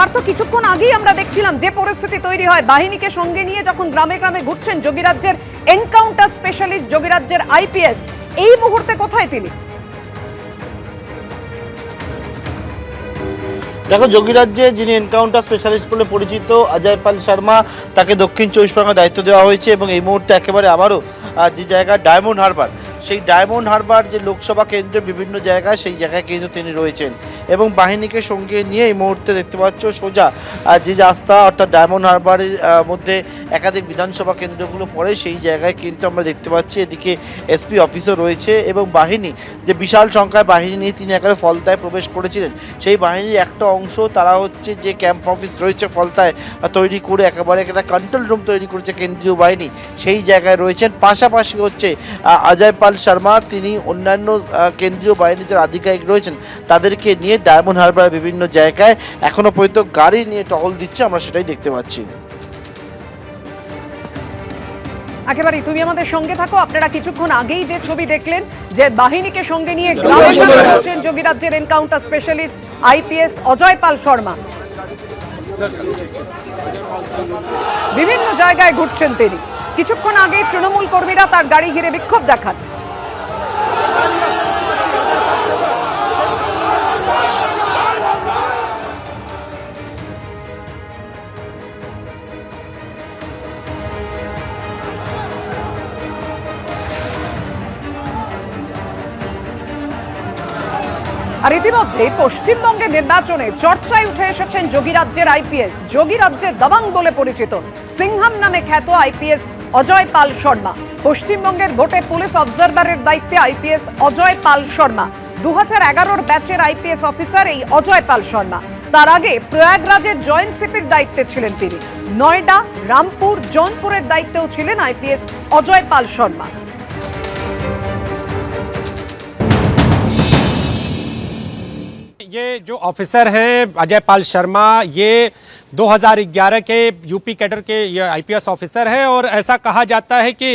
পার্থ, কিছুক্ষণ আগেই আমরা দেখছিলাম যে পরিস্থিতি তৈরি হয় বাহিনীকে সঙ্গে নিয়ে যখন গ্রামে গ্রামে ঘুরছেন যোগীরাজ্যের এনকাউন্টার স্পেশালিস্ট, যোগীরাজ্যের আইপিএস, এই মুহূর্তে কোথায় তিনি? দেখো, যোগীরাজ্যে যিনি এনকাউন্টার স্পেশালিস্ট বলে পরিচিত অজয় পাল শর্মা, তাকে দক্ষিণ চব্বিশ পরগনার দায়িত্ব দেওয়া হয়েছে এবং এই মুহূর্তে একেবারে আবারও যে জায়গা ডায়মন্ড হারবার, সেই ডায়মন্ড হারবার যে লোকসভা কেন্দ্রের বিভিন্ন জায়গায়, সেই জায়গায় কিন্তু তিনি রয়েছেন এবং বাহিনীকে সঙ্গে নিয়ে এই মুহূর্তে দেখতে পাচ্ছ সোজা যে রাস্তা, অর্থাৎ ডায়মন্ড হারবারের মধ্যে একাধিক বিধানসভা কেন্দ্রগুলো পড়ে, সেই জায়গায় কিন্তু আমরা দেখতে পাচ্ছি এদিকে এসপি অফিসও রয়েছে এবং বাহিনী যে বিশাল সংখ্যায় বাহিনী নিয়ে তিনি একেবারে ফলতায় প্রবেশ করেছিলেন, সেই বাহিনীর একটা অংশ তারা হচ্ছে যে ক্যাম্প অফিস রয়েছে ফলতায় তৈরি করে একেবারে একটা কন্ট্রোল রুম তৈরি করেছে কেন্দ্রীয় বাহিনী, সেই জায়গায় রয়েছেন। পাশাপাশি হচ্ছে অজয় পাল শর্মা, তিনি অন্যান্য কেন্দ্রীয় বাহিনীর যারা আধিকারিক রয়েছেন তাদেরকে নিয়ে ডায়মন্ড হারবারের বিভিন্ন জায়গায় এখনো পর্যন্ত গাড়ি নিয়ে টহল দিচ্ছে, আমরা সেটাই দেখতে পাচ্ছি। একেবারে তুমি আমাদের সঙ্গে থাকো। আপনারা কিছুক্ষণ আগেই যে ছবি দেখলেন, যে বাহিনীকে সঙ্গে নিয়ে গ্রামে গ্রামে ঘুরছেন যোগীরাজ্যের এনকাউন্টার স্পেশালিস্ট আইপিএস অজয় পাল শর্মা, বিভিন্ন জায়গায় ঘুরছেন তিনি। কিছুক্ষণ আগে তৃণমূল কর্মীরা তার গাড়ি ঘিরে বিক্ষোভ দেখান। আর ইতিমধ্যে পশ্চিমবঙ্গের নির্বাচনে চর্চায় উঠে এসেছেন যোগীরাজ্যের আইপিএস, যোগীরাজ্যের দবাং বলে পরিচিত, সিংহাম নামে খ্যাত আইপিএস অজয় পাল শর্মা। পশ্চিমবঙ্গের ভোটে পুলিশ অবজারভারের দায়িত্বে আইপিএস অজয় পাল শর্মা। 2011 ব্যাচের আইপিএস অফিসার এই অজয় পাল শর্মা। তার আগে প্রয়াগরাজের জয়েন্ট সিপির দায়িত্বে ছিলেন তিনি। নয়ডা, রামপুর, জৌনপুরের দায়িত্বেও ছিলেন আইপিএস অজয় পাল শর্মা। ये जो ऑफिसर हैं अजय पाल शर्मा, ये 2011 के यूपी कैडर के ये आईपीएस ऑफिसर हैं और ऐसा कहा जाता है कि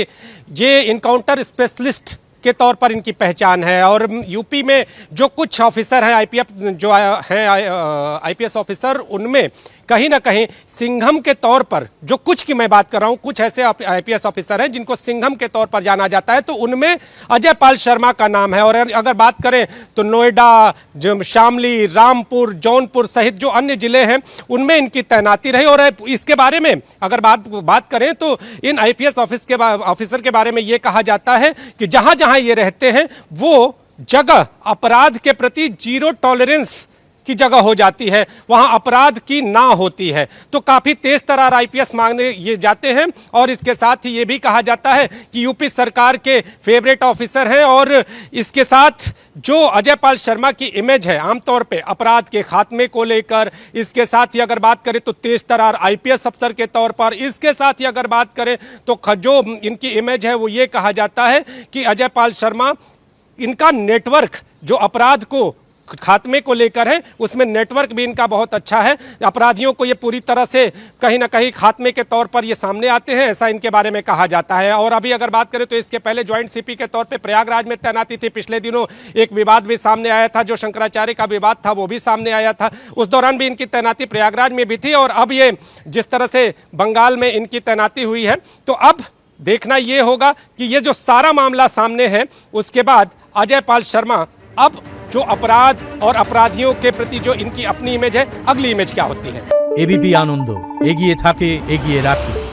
ये इनकाउंटर स्पेशलिस्ट के तौर पर इनकी पहचान है। और यूपी में जो कुछ ऑफिसर हैं आईपीएस ऑफिसर, उनमें कहीं ना कहीं सिंघम के तौर पर, जो कुछ की मैं बात कर रहा हूं, कुछ ऐसे आईपीएस ऑफिसर हैं जिनको सिंघम के तौर पर जाना जाता है, तो उनमें अजय पाल शर्मा का नाम है। और अगर बात करें तो नोएडा, शामली, रामपुर, जौनपुर सहित जो अन्य जिले हैं उनमें इनकी तैनाती रही। और इसके बारे में अगर बात करें तो इन आईपीएस ऑफिसर के बारे में ये कहा जाता है कि जहां जहां ये रहते हैं वो जगह अपराध के प्रति जीरो टॉलरेंस की जगह हो जाती है, वहां अपराध की ना होती है। तो काफी तेज तरार आईपीएस मांगने ये जाते हैं। और इसके साथ ही ये भी कहा जाता है कि यूपी सरकार के फेवरेट ऑफिसर हैं। और इसके साथ जो अजय पाल शर्मा की इमेज है आमतौर पे अपराध के खात्मे को लेकर, इसके साथ ही अगर बात करें तो तेज तरार आईपीएस अफसर के तौर पर, इसके साथ ही अगर बात करें तो जो इनकी इमेज है वो ये कहा जाता है कि अजय पाल शर्मा, इनका नेटवर्क जो अपराध को खात्मे को लेकर है उसमें नेटवर्क भी इनका बहुत अच्छा है। अपराधियों को ये पूरी तरह से कहीं ना कहीं खात्मे के तौर पर ये सामने आते हैं, ऐसा इनके बारे में कहा जाता है। और अभी अगर बात करें तो इसके पहले ज्वाइंट सीपी के तौर पे प्रयागराज में तैनाती थी। पिछले दिनों एक विवाद भी सामने आया था, जो शंकराचार्य का विवाद था वो भी सामने आया था, उस दौरान भी इनकी तैनाती प्रयागराज में भी थी। और अब ये जिस तरह से बंगाल में इनकी तैनाती हुई है, तो अब देखना ये होगा कि ये जो सारा मामला सामने है उसके बाद अजय पाल शर्मा अब जो अपराध और अपराधियों के प्रति जो इनकी अपनी इमेज है, अगली इमेज क्या होती है। एबीपी आनंद एगिए थाके एगिए राखे।